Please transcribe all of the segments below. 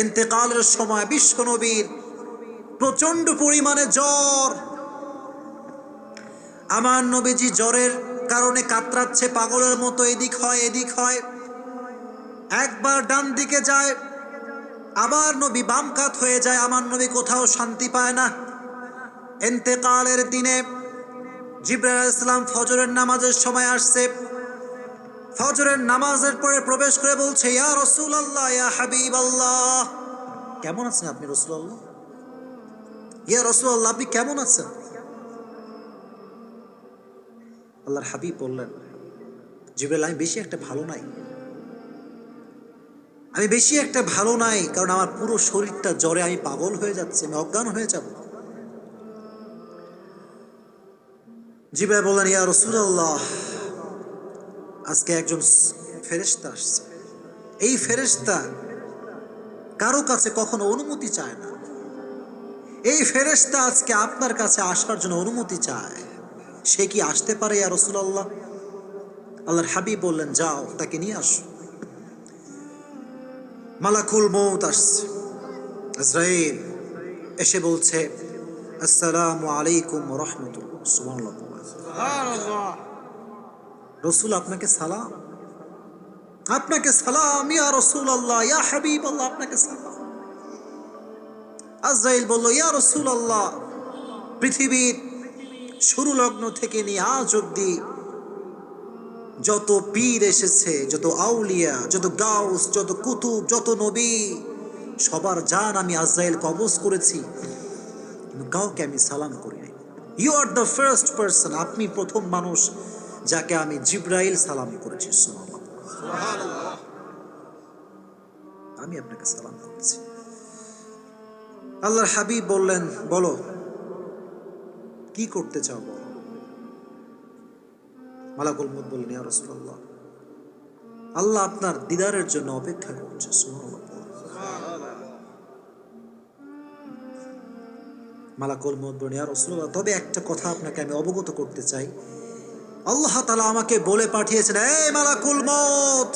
ইন্তেকালের সময় বিশ্বনবীর প্রচন্ড পরিমাণে জ্বর। আমার নবীজি জ্বরের কারণে কাতরাচ্ছে, পাগলের মতো এদিক হয় এদিক হয়, একবার ডান দিকে যায়, আবার নবী বাম কাত হয়ে যায়। আমার নবী কোথাও শান্তি পায় না। ইন্তেকালের দিনে জিবরাইল আলাইহিস সালাম ফজরের নামাজের সময় আসছে। ফজরের নামাজের পরে প্রবেশ করে বলছে, ইয়া রাসূলুল্লাহ, ইয়া হাবিবাল্লাহ, কেমন আছেন আপনি রাসূলুল্লাহ? ইয়া রাসূলুল্লাহ, আপনি কেমন আছেন? আল্লাহর হাবিব বললেন, জিবরাইল, আমি বেশি একটা ভালো নাই, আমি বেশি একটা ভালো নাই, কারণ আমার পুরো শরীরটা জ্বরে আমি পাগল হয়ে যাচ্ছি, আমি অজ্ঞান হয়ে যাব। জিবরাইল বললেন, ইয়া রাসূলুল্লাহ, আজকে একজন ফেরেশতা আসছে। এই ফেরেশতা কারো কাছে কখনো অনুমতি চায় না। এই ফেরেশতা আজকে আপনার কাছে আসার জন্য অনুমতি চায়। সে কি আসতে পারে ইয়া রাসূলুল্লাহ? আল্লাহর হাবিব বললেন, যাও তাকে নিয়ে আসো। মালাকুল মউত আসছে, আজরাইল এসে বলছে, আসসালামু আলাইকুম ওয়া রাহমাতুল্লাহ। সুবহানাল্লাহ, সুবহানাল্লাহ। রাসূল আপনাকে সালাম, আপনাকে সালাম, ইয়া রাসূলুল্লাহ, ইয়া হাবিবাল্লাহ, আপনাকে সালাম। আজরাইল বলল, ইয়া রাসূলুল্লাহ, পৃথিবীর শুরু লগ্ন থেকে নিয়ে আজ অব্দি যত পীর এসেছে, যত আউলিয়া, যত গাউস, যত কুতুব, যত নবী, সবার জান আমি আজরাইল কবজ করেছি, কিন্তু কাউকে আমি সালাম করি নাই। You are the first person, আপনি প্রথম মানুষ যাকে আমি জিবরাইল সালাম করেছি। সুবহানাল্লাহ, আমি আপনাকে সালাম করেছি। আল্লাহর হাবিব বললেন, বলো কি করতে চাও বলো। মালাকুল মউত বললেন, ইয়া রাসূলুল্লাহ, আল্লাহ আপনার দিদারের জন্য অপেক্ষা করছে। সুবহানাল্লাহ। মালাকুল মউত বললেন, ইয়া রাসূলুল্লাহ, তবে একটা কথা আপনাকে আমি অবগত করতে চাই। আল্লাহ তাআলা আমাকে বলে পাঠিয়েছেন, এই মালাকুল মউত,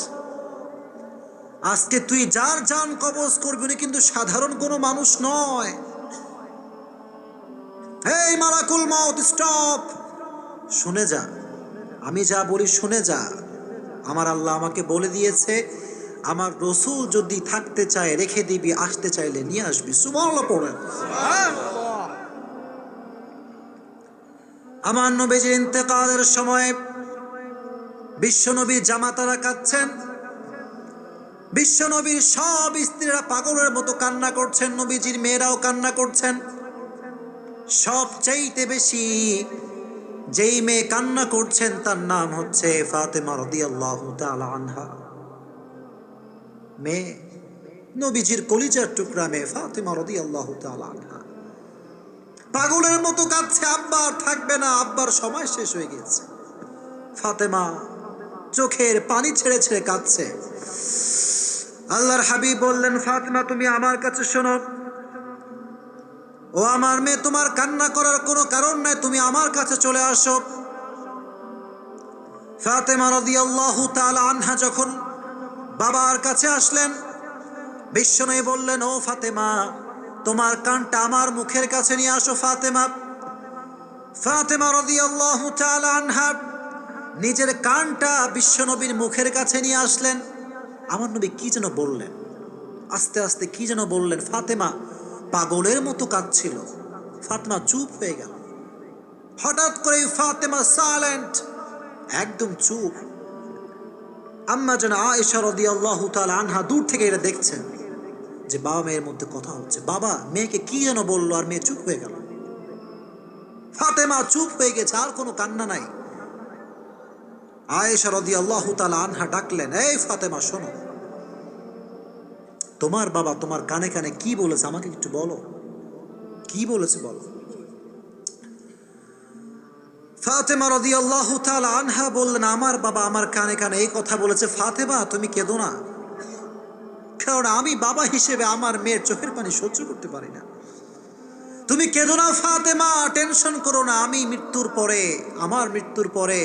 আজকে তুই যার জান কবজ করবি উনি কিন্তু সাধারণ কোনো মানুষ নয়। এই মালাকুল মউত, স্টপ, শুনে যা, আমি যা বলি শুনে যা। আমার আল্লাহ আমাকে বলে দিয়েছে, আমার রাসূল যদি থাকতে চায় রেখে দিবি, আসতে চাইলে নিয়ে আসবি। সুবহানাল্লাহ পড়েন। আমার নবীর ইন্তেকালের সময় বিশ্বনবীর জামাতারা কাঁদছেন, বিশ্বনবীর সব স্ত্রীরা পাগলের মতো কান্না করছেন, নবীজির মেয়েরাও কান্না করছেন। সবচাইতে বেশি যেই মেয়ে কান্না করছেন তার নাম হচ্ছে ফাতেমা রাদিয়াল্লাহু তাআলা আনহা। মেয়ে, নবীজির কলিজার টুকরা মেয়ে ফাতেমা রাদিয়াল্লাহু তাআলা আনহা পাগলের মতো কাঁদছে, আব্বা আর থাকবে না, আব্বার সময় শেষ হয়ে গেছে। ফাতেমা চোখের পানি ছেড়ে ছেড়ে কাঁদছে। আল্লাহর হাবিব বললেন, ফাতেমা তুমি আমার কাছে শোনো, ও আমার মেয়ে, তোমার কান্না করার কোনো কারণ নাই, তুমি আমার কাছে চলে আসো। ফাতেমা রাদিয়াল্লাহু তাআলা আনহা যখন বাবার কাছে আসলেন, বিশ্বনবী বললেন, ও ফাতেমা, তোমার কানটা আমার মুখের কাছে নিয়ে আসো। ফাতেমা রাদিয়াল্লাহু তাআলা আনহা নিজের কানটা বিশ্বনবীর মুখের কাছে নিয়ে আসলেন। আমার নবী কি যেন বললেন, আস্তে আস্তে কি যেন বললেন। ফাতেমা পাগলের মতো কাঁদছিল। ফাতেমা চুপ হয়ে গেল। হঠাৎ করে ফাতেমা সাইলেন্ট, একদম চুপ। আম্মা জান আয়েশা রাদিয়াল্লাহু তাআলা আনহা দূর থেকে এটা দেখছেন যে বাবা মেয়ের মধ্যে কথা হচ্ছে। বাবা মেয়েকে কি যেন বললো আর মেয়ে চুপ হয়ে গেল। ফাতেমা চুপ হয়ে গেছে, আর কোনো কান্না নাই। আয়েশা রাদিয়াল্লাহু তাআলা আনহা ডাকলেন, এই ফাতেমা শোনো, তোমার বাবা তোমার কানে কানে কি বলেছে আমাকে একটু বলো, কি বলেছে বলো। ফাতেমা রাদিয়াল্লাহু তাআলা আনহা বললেন, আমার বাবা আমার কানে কানে এই কথা বলেছে। ফাতেমা তুমি কেঁদো না, কারণ আমি বাবা হিসেবে আমার মেয়ের চোখের পানি সহ্য করতে পারি না। তুমি কেঁদো না ফাতেমা, টেনশন করো না, আমি আমার মৃত্যুর পরে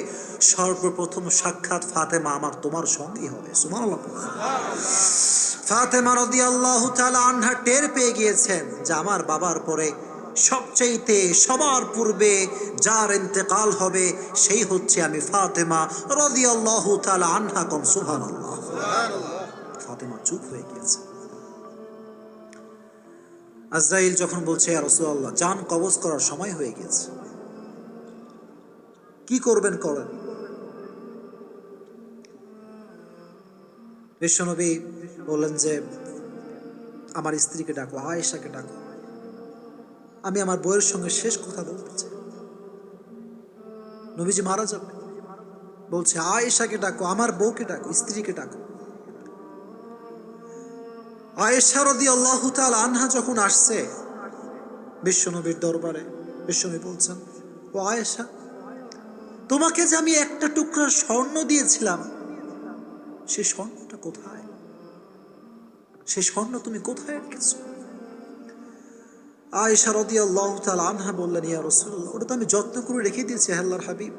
সর্বপ্রথম সাক্ষাৎ ফাতেমা আমার তোমার সঙ্গেই হবে। সুবহানাল্লাহ। ফাতেমা রাদিয়াল্লাহু তাআলা আনহা টের পেয়ে গিয়েছেন যে আমার বাবার পরে সবচেয়ে সবার পূর্বে যার ইন্তেকাল হবে সেই হচ্ছে আমি ফাতেমা রাদিয়াল্লাহু তাআলা আনহা। কোন সুবহানাল্লাহ। ফাতেমা চুপ হয়ে গিয়েছে। আজরাইল যখন বলছে ইয়া রাসূলুল্লাহ জান কবজ করার সময় হয়ে গেছে, কি করবেন করেন। বিশ্বনবী বললেন যে আমার স্ত্রীকে ডাকো, আয়েশাকে ডাকো, আমি আমার বউয়ের সঙ্গে শেষ কথা বলতে চাই। নবীজি মারা যাবে, বলছে আয়েশাকে ডাকো, আমার বউকে ডাকো, স্ত্রীকে ডাকো। আয়েশা রাদিয়াল্লাহু তাআলা আনহা যখন আসছে বিশ্বনবীর দরবারে, বিশ্বনবী বলছেন ও আয়েশা, তোমাকে যে আমি একটা টুকরা স্বর্ণ দিয়েছিলাম সেই স্বর্ণটা কোথায়? সেই স্বর্ণ তুমি কোথায় রেখেছো? আয়েশা রাদিয়াল্লাহু তাআলা আনহা বললেন ইয়া রাসূলুল্লাহ, ওটা তো আমি যত্ন করে রেখে দিয়েছি আল্লাহর হাবিব,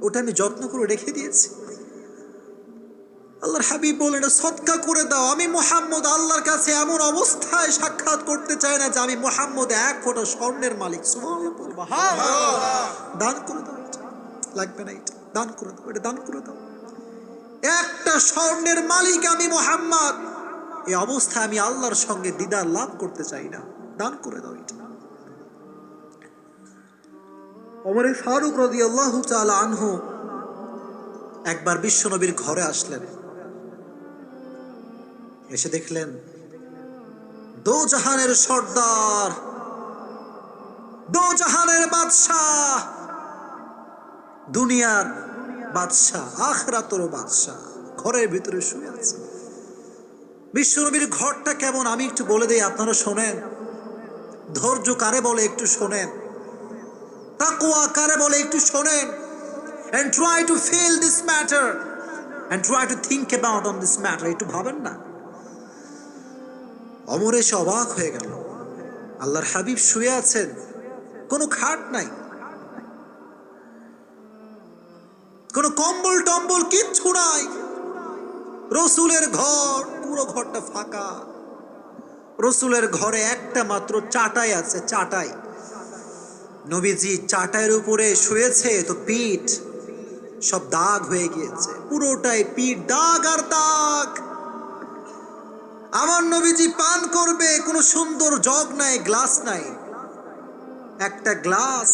ওটা আমি যত্ন করে রেখে দিয়েছি। আল্লাহর হাবিব বললেন সদকা করে দাও, আমি মুহাম্মদ আল্লাহর কাছে এমন অবস্থায় সাক্ষাৎ করতে চাই না যে আমি মুহাম্মদ এক ফোঁটা স্বর্ণের মালিক। সুবহানাল্লাহ। দান করে দাও, এটা লাগবে না, এটা দান করে দাও, এটা দান করে দাও। একটা স্বর্ণের মালিক আমি মুহাম্মদ, এই অবস্থায় আমি আল্লাহর সঙ্গে দিদার লাভ করতে চাই না, দান করে দাও এটা। ওমর ফারুক রাদিয়াল্লাহু তাআলা আনহু একবার বিশ্বনবীর ঘরে আসলেন, এসে দেখলেন দো জাহানের সর্দার, দো জাহানের বাদশাহ, দুনিয়ার বাদশাহ, আখিরাতেরও বাদশাহ ঘরের ভিতরে শুয়ে আছে। বিশ্বনবীর ঘরটা কেমন আমি একটু বলে দেই, আপনারা শোনেন। ধৈর্য কারে বলে একটু শোনেন, তাকওয়া কারে বলে একটু শোনেন। And try to feel this matter and try to think about on this matter. একটু ভাবেন না। ওমর এসে অবাক হয়ে গেল, আল্লাহর হাবিব শুয়ে আছেন, কোনো খাট নাই, কোনো কম্বল টম্বল কিচ্ছু নাই, রসুলের ঘর, পুরো ঘরটা ফাঁকা। রসুলের ঘরে একটা মাত্র চাটাই আছে, চাটাই। নবীজি চাটাইয়ের উপরে শুয়েছে তো পিঠ সব দাগ হয়ে গিয়েছে, পুরোটাই পিঠ দাগ আর দাগ। আমার নবীজি পান করবে, কোনো সুন্দর জগ নাই, গ্লাস নাই, একটা গ্লাস,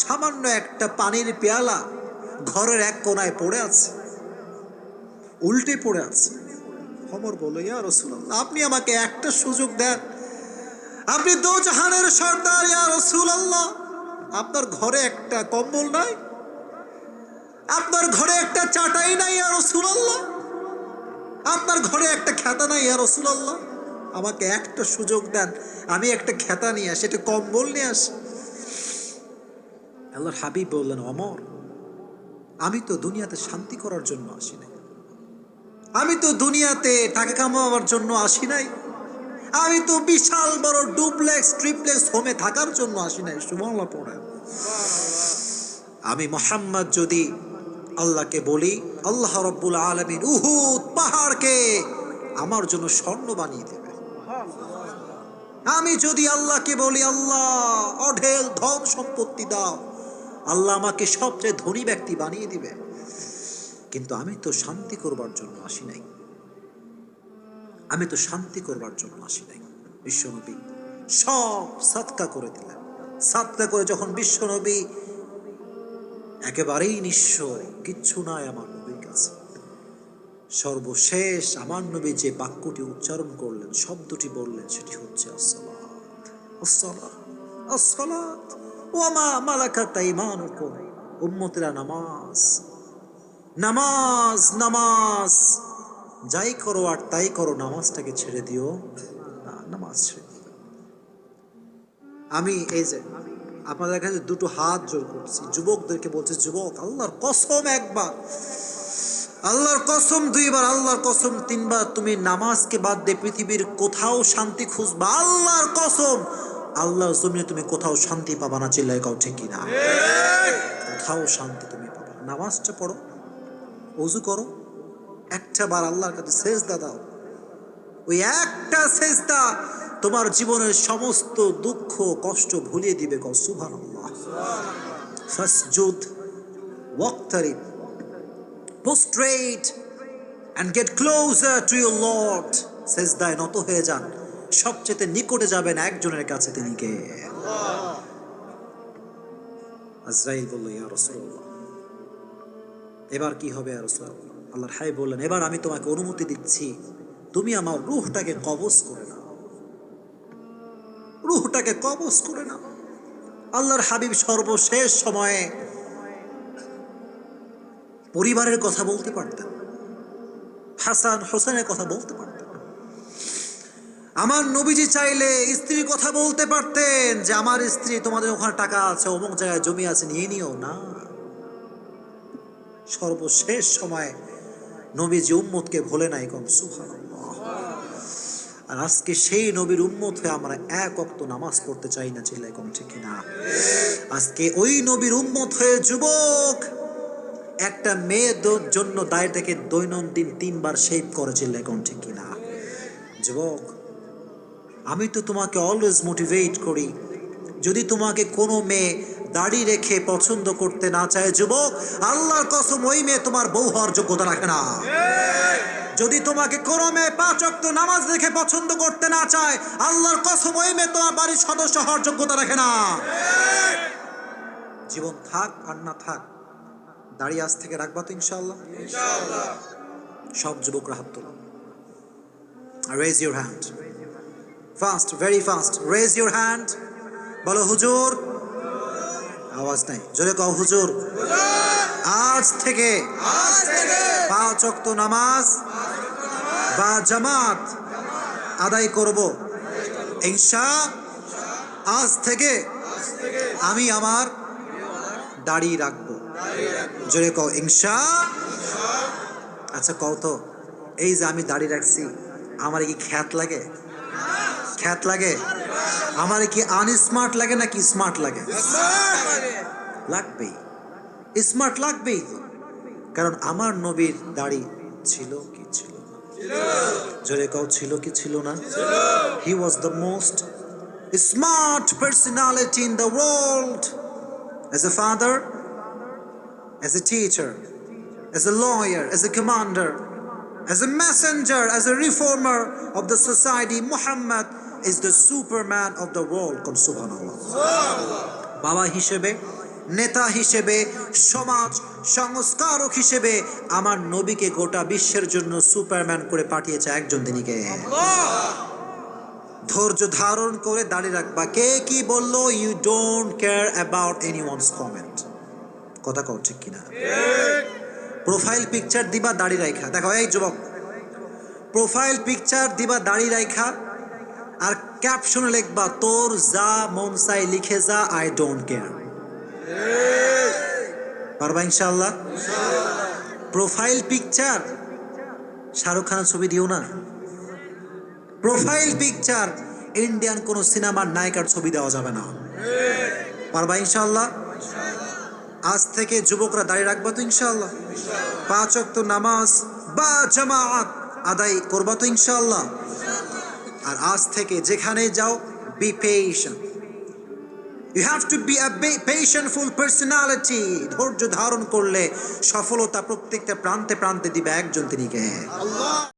সামান্য একটা পানির পেয়ালা ঘরের এক কোনায় পড়ে আছে, উল্টে পড়ে আছে। ওমর বলল ইয়া রাসূলুল্লাহ, আপনি আমাকে একটা সুযোগ দেন, আপনি দো জাহানের সর্দার, ইয়া রাসূলুল্লাহ, আপনার ঘরে একটা কম্বল নাই, আপনার ঘরে একটা চাটাই নাই ইয়া রাসূলুল্লাহ, আপনার ঘরে একটা খেতা নাই ইয়া রাসূলুল্লাহ, আমাকে একটা সুযোগ দেন, আমি একটা খেতা নিয়ে আসি, একটা কম্বল নিয়ে আসি। আল্লাহর হাবিব বললেন ওমর, আমি তো দুনিয়াতে শান্তি করার জন্য আসি নাই, আমি তো দুনিয়াতে টাকা কামাবার জন্য আসি নাই, আমি তো বিশাল বড় ডুপ্লেক্স ট্রিপ্লেক্স হোমে থাকার জন্য আসি নাই। সুবহানাল্লাহ পড়েন। আমি মুহাম্মদ যদি আল্লাহকে বলি, আল্লাহ রাব্বুল আলামিন উহুদ পাহাড়কে আমার জন্য স্বর্ণ বানিয়ে দেবে। আমি যদি আল্লাহকে বলি আল্লাহ অঢেল ধন সম্পত্তি দাও, আল্লাহ আমাকে সবচেয়ে ধনী ব্যক্তি বানিয়ে দিবে। কিন্তু আমি তো শান্তি করবার জন্য আসি নাই, আমি তো শান্তি করবার জন্য আসি নাই। বিশ্বনবী সব সাদকা করে দিলেন। সাদকা করে যখন বিশ্বনবী একেবারেই নিঃস্ব, কিচ্ছু নাই আমার নবীর কাছে, সর্বশেষ আমার নবী যে বাক্যটি উচ্চারণ করলেন, শব্দটি বললেন, সেটি হচ্ছে আসসালাত, আসসালাত, আসসালাত ওয়া মা মালাকাত আইমানুকুম। উম্মতেরা নামাজ, নামাজ, নামাজ, যাই করো আর তাই করো, নামাজটাকে ছেড়ে দিও না, নামাজ ছেড়ে দিও। আমি এই যে আপনাদের কাছে দুটো হাত জোর করছি, যুবকদেরকে বলছি, যুবক আল্লাহর কসম একবার, আল্লাহর কসম দুইবার, আল্লাহর কসম তিনবার, তুমি নামাজকে বাদ দিয়ে পৃথিবীর কোথাও শান্তি খুঁজবা, আল্লাহর কসম আল্লাহর জমিনে তুমি কোথাও শান্তি পাবা না। চিল্লায় কাউ ঠিক কিনা? কোথাও শান্তি তুমি পাবা না। নামাজটা পড়ো, ওযু করো, একটা বার আল্লাহর কাছে সেজদা দাও, ওই একটা সেজদা তোমার জীবনের সমস্ত দুঃখ কষ্ট ভুলিয়ে দিবে। কও সুবহানাল্লাহ। ফাসজুদ ওয়াক্তারিব, prostrate and get closer to your Lord. সেজদায় নত হয়ে যান, সবচেয়ে নিকটে যাবেন একজনের কাছে, তিনি কে? আজরাইল বলল, ইয়া রাসূলুল্লাহ, এবার কি হবে ইয়া রাসূলুল্লাহ? আল্লাহর হাবিব বললেন, এবার আমি তোমাকে অনুমতি দিচ্ছি, তুমি আমার রূহটাকে কবজ করে নাও, রূহটাকে কবজ করে নাও। আল্লাহর হাবিব সর্বশেষ সময়ে পরিবারের কথা বলতে পারতেন, হাসান হোসেনের কথা বলতে পারতেন। আমার নবীজি চাইলে স্ত্রীর কথা বলতে পারতেন যে আমার স্ত্রী, তোমাদের ওখানে টাকা আছে, অমুক জায়গায় জমি আছে, নিয়ে নিও না। সর্বশেষ সময় নবীজি উম্মতকে ভোলে নাই। কম সুবহানাল্লাহ। আর আজকে সেই নবীর উম্মত হয়ে আমরা এক ওয়াক্ত নামাজ পড়তে চাই না, চিল্লাই কম ঠিক কিনা? আজকে ওই নবীর উম্মত হয়ে যুবক একটা মেয়ের জন্য দায়টাকে দৈনন্দিন 3 বার শেভ করে, চিল্লাই কম ঠিক কিনা? যুবক, আমি তো তোমাকে অলওয়েজ মোটিভেট করি, যদি তোমাকে কোনো মেয়ে দাড়ি রেখে পছন্দ করতে না চায় যুবক, আল্লাহর কসম ওই মেয়ে তোমার বউ হওয়ার যোগ্যতা রাখে না। যদি তোমাকে কোনো মেয়ে 5 ওয়াক্ত নামাজ রেখে পছন্দ করতে না চায়, আল্লাহর কসম ওই মেয়ে তোমার বাড়ির সদস্য হওয়ার যোগ্যতা রাখে না। জীবন থাক আর না থাক, দাড়ি আজ থেকে রাখবা তো ইনশাআল্লাহ? ইনশাআল্লাহ। সব যুবকরা হাত তোলো। Raise your hand. Fast, very fast. Raise your hand. বলো হুজুর। আওয়াজ নাই, জোরে কও হুজুর। আজ থেকে 5 ওয়াক্ত নামাজ বা জামাত আদায় করব ইনশাআল্লাহ। আজ থেকে আমি আমার দাড়ি রাখবো, জোরে কও ইনশাআল্লাহ। আচ্ছা কও তো, এই যে আমি দাড়ি রাখছি, আমার কি খ্যাত লাগে? খ্যাত লাগে? আমার কি আনস্মার্ট লাগে নাকি স্মার্ট লাগে? লাগবেই, স্মার্ট লাগবেই, কারণ আমার নবীর দাড়ি ছিল কি ছিল না? জোরে কও ছিল কি ছিল না? He was the most smart personality in the world. As a father, as a teacher, as a lawyer, as a commander, as a messenger, as a reformer of the society, Muhammad is the superman of the world. Subhanallah. বাবা হিসেবে, নেতা হিসেবে, সমাজ সংস্কারক হিসেবে আমার নবীকে গোটা বিশ্বের জন্য সুপারম্যান করে পাঠিয়েছে একজন, তিনি কে? ধৈর্য ধারণ করে দাঁড়িয়ে রাখবা। কে কি বললো, you don't care about anyone's comment. কথা কও ঠিক কিনা? প্রোফাইল পিকচার দিবা দাড়ি রাখা, দেখো এই যুবক, প্রোফাইল পিকচার দিবা দাড়ি রাখা, আর ক্যাপশনে লিখবা তোর যা মন চাই লিখে যা, আই ডোন্ট কেয়ার। পারবা ইনশাআল্লাহ? প্রোফাইল পিকচার শাহরুখ খানের ছবি দিও না। প্রোফাইল পিকচার ইন্ডিয়ান কোন সিনেমার নায়িকার ছবি দেওয়া যাবে না। পারবা ইনশাআল্লাহ? আজ থেকে যুবকরা দাঁড়িয়ে রাখবা তো ইনশাআল্লাহ? 5 ওয়াক্ত নামাজ বা জামাত আদায় করবা তো ইনশাআল্লাহ? আর আজ থেকে যেখানে যাও, be patient. You have to be a patientful personality. ধৈর্য ধারণ করলে সফলতা প্রত্যেকটা প্রান্তে প্রান্তে দিবে একজন, তিনি কে? আল্লাহ।